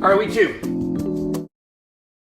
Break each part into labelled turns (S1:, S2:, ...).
S1: All right, week two.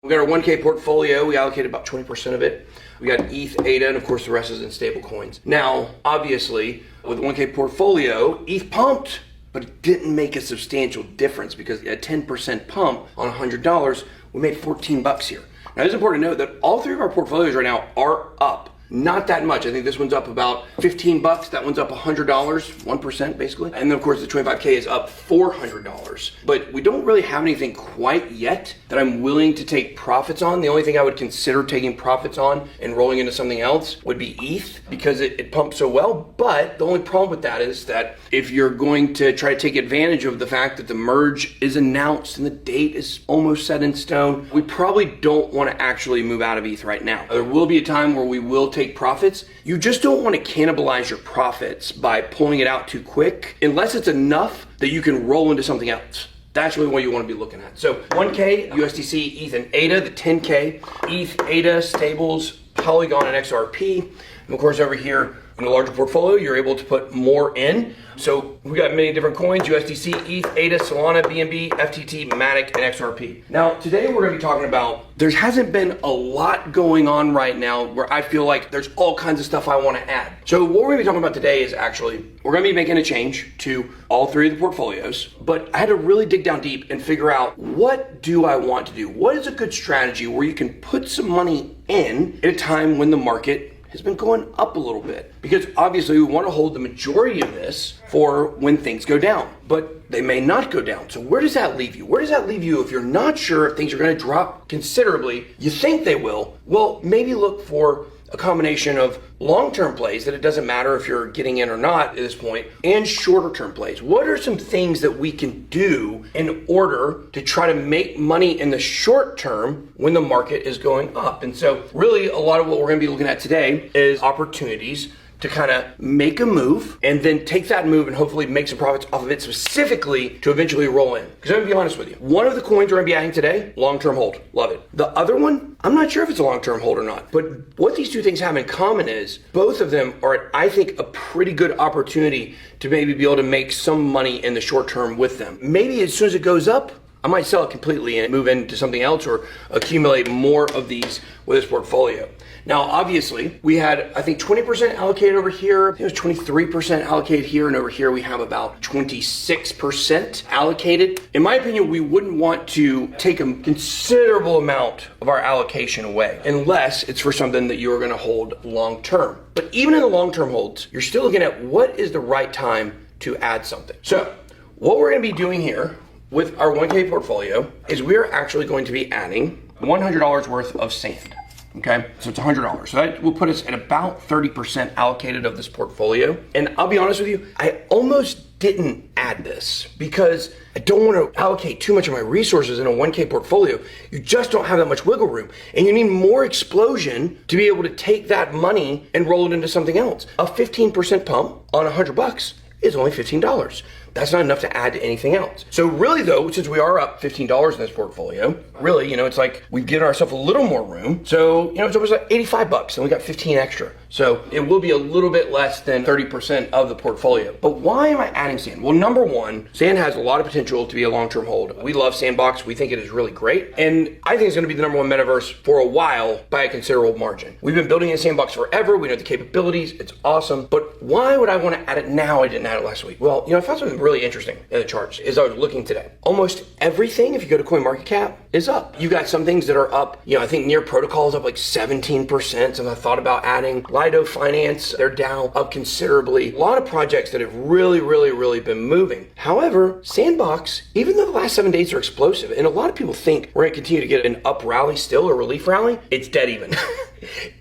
S1: We got our 1K portfolio. We allocated about 20% of it. We got ETH, ADA, and of course the rest is in stable coins. Now, obviously, with the 1K portfolio, ETH pumped, but it didn't make a substantial difference because a 10% pump on $100, we made 14 bucks here. Now, it's important to note that all three of our portfolios right now are up. Not that much. I think this one's up about 15 bucks. That one's up $100, 1% basically. And then of course the 25K is up $400. But we don't really have anything quite yet that I'm willing to take profits on. The only thing I would consider taking profits on and rolling into something else would be ETH because it pumps so well. But the only problem with that is that if you're going to try to take advantage of the fact that the merge is announced and the date is almost set in stone, we probably don't want to actually move out of ETH right now. There will be a time where we will take profits. You just don't want to cannibalize your profits by pulling it out too quick unless it's enough that you can roll into something else. That's really what you want to be looking at. So 1K, USDC, ETH, and ADA, the 10K, ETH, ADA, stables, Polygon, and XRP. And of course over here in a larger portfolio, you're able to put more in. So we got many different coins, USDC, ETH, ADA, Solana, BNB, FTT, Matic, and XRP. Now, today we're gonna be talking about, there hasn't been a lot going on right now where I feel like there's all kinds of stuff I wanna add. So what we're gonna be talking about today is actually, we're gonna be making a change to all three of the portfolios, but I had to really dig down deep and figure out what do I want to do? What is a good strategy where you can put some money in at a time when the market has been going up a little bit? Because obviously we want to hold the majority of this for when things go down, but they may not go down. So where does that leave you? Where does that leave you if you're not sure if things are going to drop considerably? You think they will. Well, maybe look for a combination of long-term plays that it doesn't matter if you're getting in or not at this point, and shorter-term plays. What are some things that we can do in order to try to make money in the short term when the market is going up? And so really a lot of what we're going to be looking at today is opportunities to kind of make a move and then take that move and hopefully make some profits off of it specifically to eventually roll in. Because I'm gonna be honest with you, one of the coins we're gonna be adding today, long-term hold, love it. The other one, I'm not sure if it's a long-term hold or not, but what these two things have in common is both of them are, I think, a pretty good opportunity to maybe be able to make some money in the short term with them. Maybe as soon as it goes up, I might sell it completely and move into something else or accumulate more of these with this portfolio. Now, obviously, we had, I think, 20% allocated over here. I think it was 23% allocated here, and over here we have about 26% allocated. In my opinion, we wouldn't want to take a considerable amount of our allocation away unless it's for something that you're going to hold long term. But even in the long-term holds, you're still looking at what is the right time to add something. So what we're going to be doing here with our 1K portfolio is we're actually going to be adding $100 worth of sand. Okay, so it's $100. So that will put us at about 30% allocated of this portfolio. And I'll be honest with you, I almost didn't add this because I don't want to allocate too much of my resources in a 1K portfolio. You just don't have that much wiggle room. And you need more explosion to be able to take that money and roll it into something else. A 15% pump on $100 is only $15. That's not enough to add to anything else. So really though, since we are up $15 in this portfolio, really, it's like we've given ourselves a little more room. So, it's almost like 85 bucks and we got 15 extra. So it will be a little bit less than 30% of the portfolio. But why am I adding sand? Well, number one, sand has a lot of potential to be a long-term hold. We love Sandbox. We think it is really great. And I think it's going to be the number one metaverse for a while by a considerable margin. We've been building in Sandbox forever. We know the capabilities. It's awesome. But why would I want to add it now? I didn't add it last week. Well, I found something really interesting in the charts as I was looking today. Almost everything, if you go to CoinMarketCap, is up. You got some things that are up, I think Near Protocol is up like 17%. So I thought about adding Lido Finance. They're down up considerably. A lot of projects that have really, really, really been moving. However, Sandbox, even though the last 7 days are explosive, and a lot of people think we're going to continue to get an up rally still, a relief rally, it's dead even.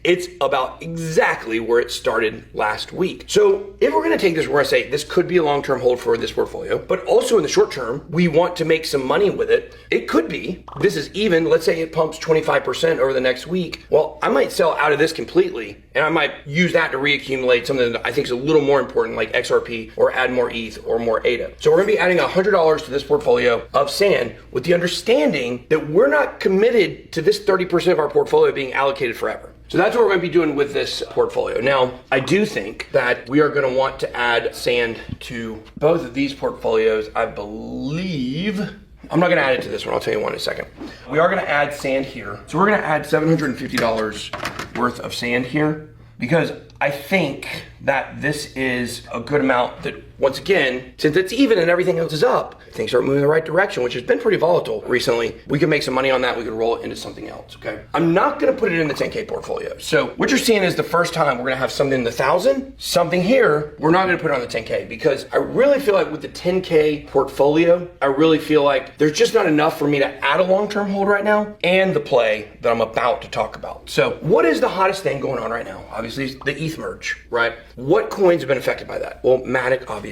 S1: It's about exactly where it started last week. So if we're going to take this, we're going to say this could be a long-term hold for this portfolio, but also in the short term, we want to make some money with it. It could be, this is even, let's say it pumps 25% over the next week. Well, I might sell out of this completely, and I might use that to reaccumulate something that I think is a little more important, like XRP, or add more ETH or more ADA. So we're going to be adding $100 to this portfolio of sand with the understanding that we're not committed to this 30% of our portfolio being allocated forever. So that's what we're going to be doing with this portfolio. Now, I do think that we are going to want to add sand to both of these portfolios. I believe I'm not gonna add it to this one, I'll tell you one in a second. We are gonna add sand here. So we're gonna add $750 worth of sand here because I think that this is a good amount that, once again, since it's even and everything else is up, things start moving in the right direction, which has been pretty volatile recently. We can make some money on that. We could roll it into something else, okay? I'm not gonna put it in the 10K portfolio. So what you're seeing is the first time we're gonna have something in the 1,000, something here. We're not gonna put it on the 10K because I really feel like with the 10K portfolio, I really feel like there's just not enough for me to add a long-term hold right now and the play that I'm about to talk about. So what is the hottest thing going on right now? Obviously, it's the ETH merge, right? What coins have been affected by that? Well, Matic, obviously.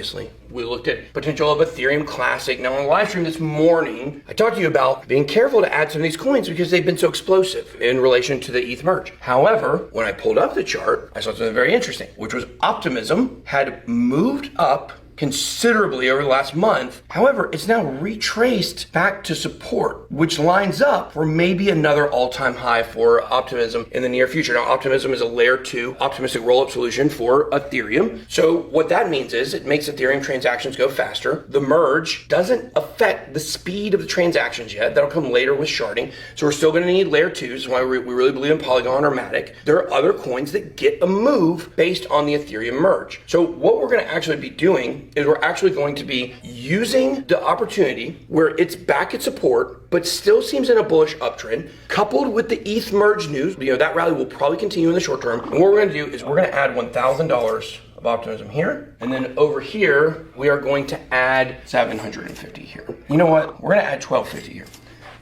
S1: We looked at potential of Ethereum Classic. Now on the live stream this morning, I talked to you about being careful to add some of these coins because they've been so explosive in relation to the ETH merge. However, when I pulled up the chart, I saw something very interesting, which was Optimism had moved up considerably over the last month. However, it's now retraced back to support, which lines up for maybe another all-time high for Optimism in the near future. Now, Optimism is a layer 2 optimistic rollup solution for Ethereum. So what that means is it makes Ethereum transactions go faster. The merge doesn't affect the speed of the transactions yet. That'll come later with sharding. So we're still gonna need layer 2s. That's why we really believe in Polygon or Matic. There are other coins that get a move based on the Ethereum merge. So what we're gonna actually be doing is we're actually going to be using the opportunity where it's back at support, but still seems in a bullish uptrend, coupled with the ETH merge news. That rally will probably continue in the short term. And what we're gonna do is we're gonna add $1,000 of Optimism here. And then over here, we are going to add 750 here. You know what? We're gonna add 1250 here.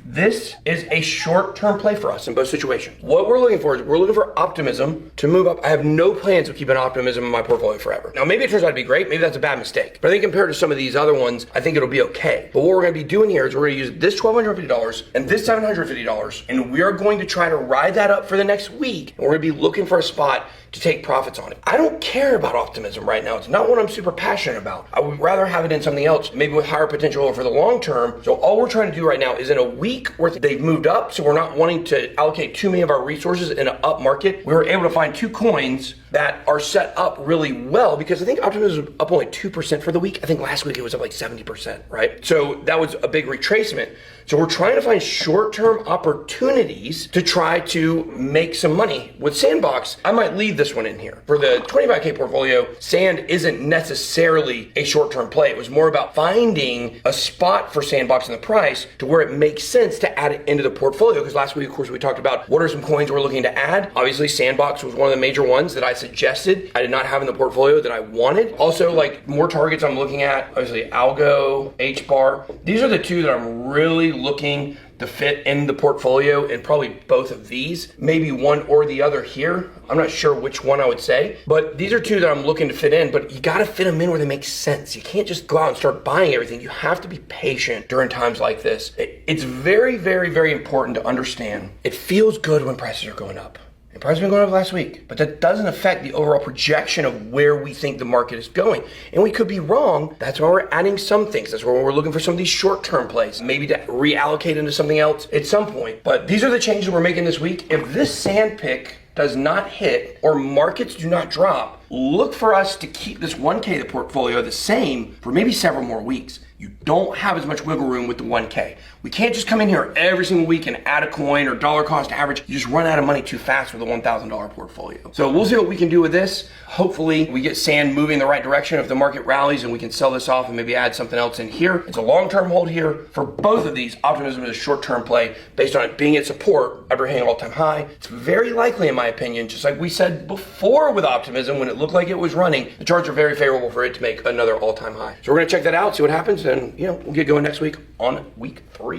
S1: This is a short-term play for us in both situations. What we're looking for is we're looking for Optimism to move up. I have no plans of keeping Optimism in my portfolio forever. Now, maybe it turns out to be great. Maybe that's a bad mistake. But I think compared to some of these other ones, I think it'll be okay. But what we're gonna be doing here is we're gonna use this $1,250 and this $750, and we are going to try to ride that up for the next week. And we're gonna be looking for a spot to take profits on it. I don't care about Optimism right now. It's not what I'm super passionate about. I would rather have it in something else, maybe with higher potential over the long term. So all we're trying to do right now is in a week where they've moved up, so we're not wanting to allocate too many of our resources in an up market. We were able to find two coins that are set up really well because I think Optimism was up only 2% for the week. I think last week it was up like 70%, right? So that was a big retracement. So we're trying to find short-term opportunities to try to make some money. With Sandbox, I might leave this one in here. For the 25K portfolio, Sand isn't necessarily a short-term play. It was more about finding a spot for Sandbox in the price to where it makes sense to add it into the portfolio. Because last week, of course, we talked about what are some coins we're looking to add. Obviously, Sandbox was one of the major ones that I suggested. I did not have in the portfolio that I wanted. Also, like more targets I'm looking at, obviously Algo, HBAR. These are the two that I'm really looking to fit in the portfolio, and probably both of these, maybe one or the other here. I'm not sure which one I would say, but these are two that I'm looking to fit in, but you gotta fit them in where they make sense. You can't just go out and start buying everything. You have to be patient during times like this. It's very, very, very important to understand. It feels good when prices are going up. And prices have been going up last week, but that doesn't affect the overall projection of where we think the market is going. And we could be wrong. That's why we're adding some things. That's why we're looking for some of these short-term plays, maybe to reallocate into something else at some point. But these are the changes we're making this week. If this sand pick does not hit or markets do not drop, look for us to keep this 1K the portfolio the same for maybe several more weeks. You don't have as much wiggle room with the 1K. We can't just come in here every single week and add a coin or dollar cost average. You just run out of money too fast with a $1,000 portfolio. So we'll see what we can do with this. Hopefully we get sand moving in the right direction if the market rallies and we can sell this off and maybe add something else in here. It's a long-term hold here. For both of these, Optimism is a short-term play based on it being at support after hitting an all-time high. It's very likely, in my opinion, just like we said before with Optimism, when it looked like it was running, the charts are very favorable for it to make another all-time high. So we're gonna check that out, see what happens, and we'll get going next week on week 3.